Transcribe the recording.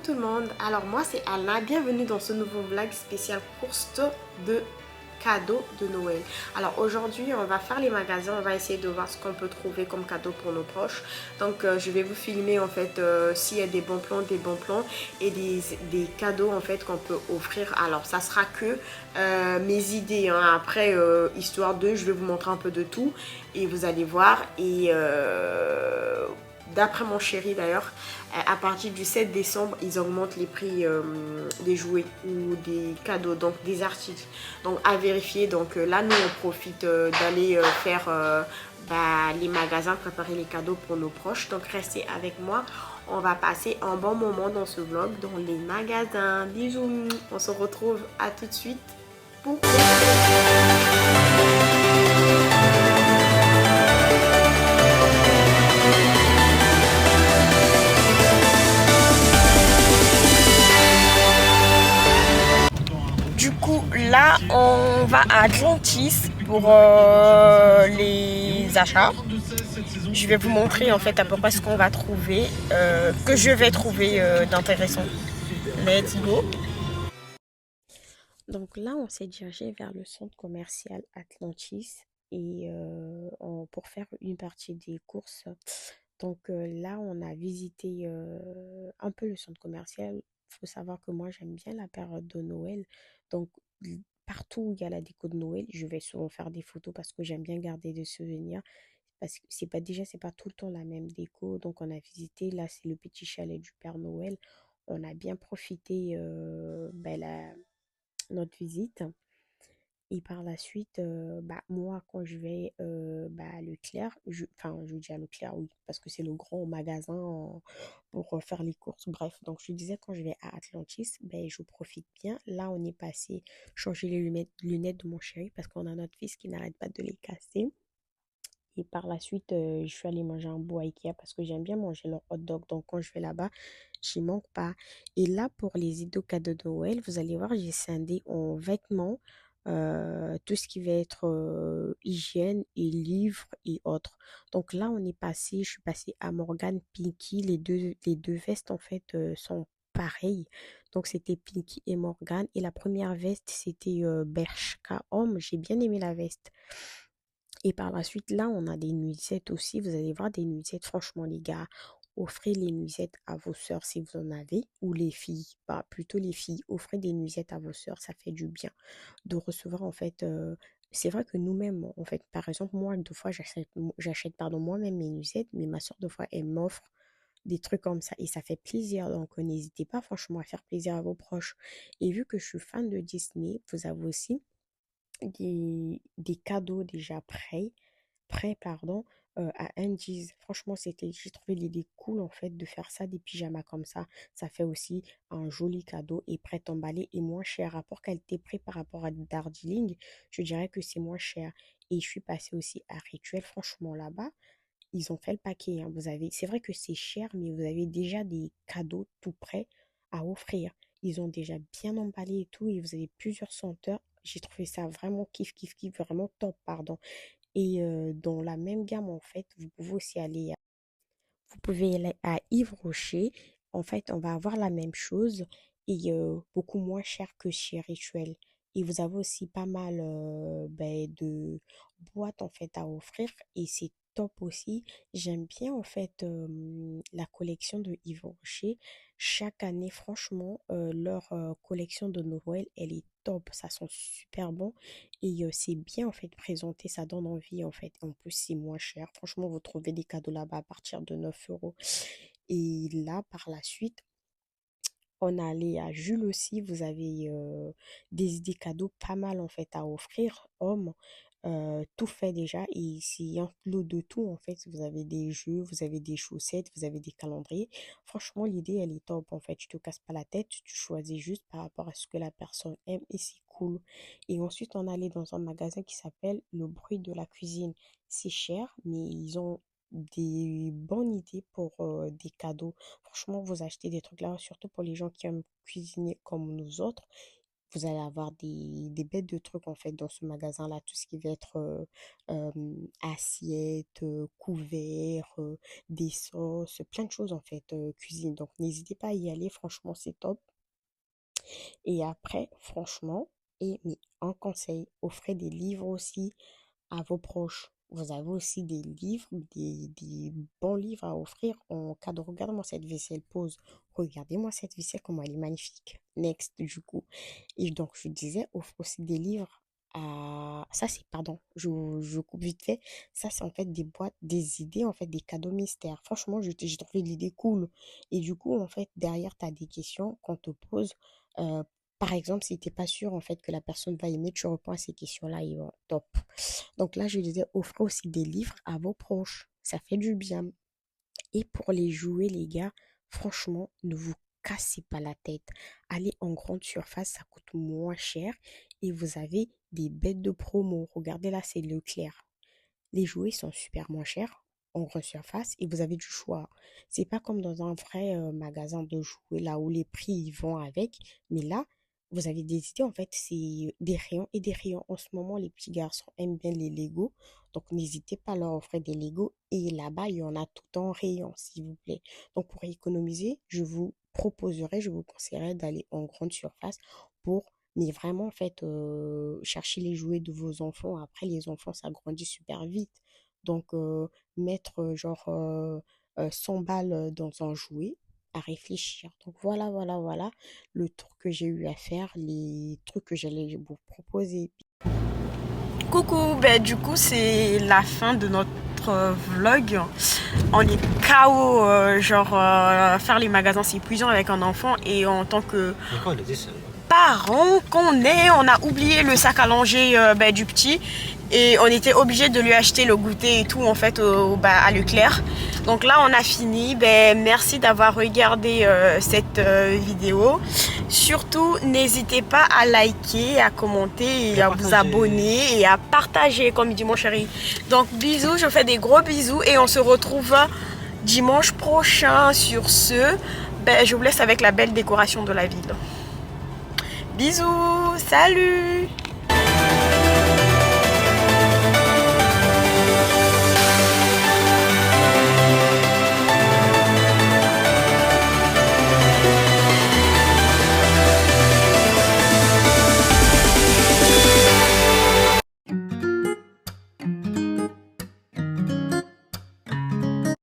tout le monde, alors moi c'est Anna, bienvenue dans ce nouveau vlog spécial course de cadeaux de Noël. Alors aujourd'hui on va faire les magasins, on va essayer de voir ce qu'on peut trouver comme cadeau pour nos proches. Donc je vais vous filmer en fait s'il y a des bons plans et des cadeaux en fait qu'on peut offrir. Alors ça sera que mes idées, hein. Après histoire de, je vais vous montrer un peu de tout et vous allez voir et d'après mon chéri d'ailleurs, à partir du 7 décembre, ils augmentent les prix des jouets ou des cadeaux, donc des articles. Donc à vérifier. Donc là, nous, on profite d'aller faire les magasins, préparer les cadeaux pour nos proches. Donc restez avec moi. On va passer un bon moment dans ce vlog, dans les magasins. Bisous. On se retrouve à tout de suite pour... Du coup, là, on va à Atlantis pour les achats. Je vais vous montrer en fait à peu près ce qu'on va trouver, que je vais trouver d'intéressant. Let's go! Donc là, on s'est dirigé vers le centre commercial Atlantis et pour faire une partie des courses. Donc là, on a visité un peu le centre commercial. Il faut savoir que moi, j'aime bien la période de Noël. Donc partout où il y a la déco de Noël, je vais souvent faire des photos parce que j'aime bien garder des souvenirs. Parce que c'est pas tout le temps la même déco. Donc on a visité, là, c'est le petit chalet du Père Noël. On a bien profité notre visite. Et par la suite, moi, quand je vais à Leclerc, enfin, je dis à Leclerc, oui, parce que c'est le grand magasin pour faire les courses. Bref, donc je disais, quand je vais à Atlantis, je profite bien. Là, on est passé changer les lunettes de mon chéri parce qu'on a notre fils qui n'arrête pas de les casser. Et par la suite, je suis allée manger un bout à Ikea parce que j'aime bien manger leur hot dog. Donc, quand je vais là-bas, j'y manque pas. Et là, pour les idées cadeaux de Noël, vous allez voir, j'ai scindé en vêtements, tout ce qui va être hygiène et livres et autres. Donc là, je suis passée à Morgan Pinky. Les deux vestes, en fait, sont pareilles. Donc, c'était Pinky et Morgan. Et la première veste, c'était Bershka Homme. J'ai bien aimé la veste. Et par la suite, là, on a des nuisettes aussi. Vous allez voir des nuisettes. Franchement, les gars, offrez les nuisettes à vos sœurs si vous en avez. Ou les filles. Bah, plutôt les filles. Offrez des nuisettes à vos sœurs. Ça fait du bien de recevoir, en fait. C'est vrai que nous-mêmes, en fait, par exemple, moi, deux fois, j'achète moi-même mes nuisettes. Mais ma soeur, deux fois, elle m'offre des trucs comme ça. Et ça fait plaisir. Donc, n'hésitez pas, franchement, à faire plaisir à vos proches. Et vu que je suis fan de Disney, vous avez aussi des cadeaux déjà prêts pardon, à Andy's. Franchement, j'ai trouvé l'idée cool en fait de faire ça, des pyjamas comme ça. Ça fait aussi un joli cadeau et prêt emballé et moins cher. Rapport qualité-prix par rapport à Darjeeling, je dirais que c'est moins cher. Et je suis passée aussi à Rituel. Franchement, là-bas, ils ont fait le paquet, hein. C'est vrai que c'est cher, mais vous avez déjà des cadeaux tout prêts à offrir. Ils ont déjà bien emballé et tout, et vous avez plusieurs senteurs. J'ai trouvé ça vraiment kiff, vraiment top, pardon. Et dans la même gamme, en fait, vous pouvez aller à Yves Rocher. En fait, on va avoir la même chose et beaucoup moins cher que chez Rituel. Et vous avez aussi pas mal de boîtes en fait à offrir et c'est top aussi. J'aime bien en fait la collection de Yves Rocher. Chaque année, franchement, leur collection de Noël, elle est top. Ça sent super bon et c'est bien en fait présenté. Ça donne envie en fait. En plus, c'est moins cher. Franchement, vous trouvez des cadeaux là-bas à partir de 9 euros. Et là, par la suite, on a allé à Jules aussi. Vous avez des idées cadeaux pas mal en fait à offrir. Hommes, tout fait déjà. Et c'est un lot de tout en fait. Vous avez des jeux, vous avez des chaussettes, vous avez des calendriers. Franchement, l'idée elle est top en fait. Tu te casses pas la tête, tu choisis juste par rapport à ce que la personne aime et c'est cool. Et ensuite, on allait dans un magasin qui s'appelle Le Bruit de la cuisine. C'est cher, mais ils ont des bonnes idées pour des cadeaux. Franchement, vous achetez des trucs là, surtout pour les gens qui aiment cuisiner comme nous autres. Vous allez avoir des bêtes de trucs en fait dans ce magasin-là, tout ce qui va être assiettes, couverts, des sauces, plein de choses en fait, cuisine. Donc n'hésitez pas à y aller, franchement c'est top. Et après, franchement, mais un conseil, offrez des livres aussi à vos proches. Vous avez aussi des livres, des bons livres à offrir en cadeau. Regardez-moi cette vaisselle, pause. Regardez-moi cette vaisselle, comment elle est magnifique. Next, du coup. Et donc, je disais, offre aussi des livres à... Ça, c'est, pardon, je coupe vite fait. Ça, c'est en fait des boîtes, des idées, en fait, des cadeaux mystères. Franchement, j'ai trouvé l'idée cool. Et du coup, en fait, derrière, tu as des questions qu'on te pose. euh, Par exemple, si tu n'es pas sûr, en fait, que la personne va aimer, tu réponds à ces questions-là et top. Donc là, je disais, offrez aussi des livres à vos proches. Ça fait du bien. Et pour les jouets, les gars, franchement, ne vous cassez pas la tête. Allez en grande surface, ça coûte moins cher. Et vous avez des bêtes de promo. Regardez là, c'est Leclerc. Les jouets sont super moins chers en grande surface et vous avez du choix. C'est pas comme dans un vrai magasin de jouets là où les prix ils vont avec, mais là, vous avez des idées. En fait, c'est des rayons et des rayons. En ce moment, les petits garçons aiment bien les Legos. Donc, n'hésitez pas à leur offrir des Legos. Et là-bas, il y en a tout en rayon, s'il vous plaît. Donc, pour économiser, je vous conseillerais d'aller en grande surface pour mais vraiment, en fait, chercher les jouets de vos enfants. Après, les enfants, ça grandit super vite. Donc, mettre genre 100 balles dans un jouet, à réfléchir. Donc, voilà, voilà, voilà le tour que j'ai eu à faire, les trucs que j'allais vous proposer. Coucou, ben du coup c'est la fin de notre vlog. On est KO, faire les magasins c'est épuisant avec un enfant et en tant que parent qu'on est, on a oublié le sac à langer du petit et on était obligé de lui acheter le goûter et tout en fait à Leclerc. Donc là on a fini. Merci d'avoir regardé cette vidéo. Surtout n'hésitez pas à liker, à commenter et à vous abonner et à partager comme dit mon chéri. Donc bisous, je fais des gros bisous et on se retrouve dimanche prochain. Sur ce, je vous laisse avec la belle décoration de la ville. Bisous, salut!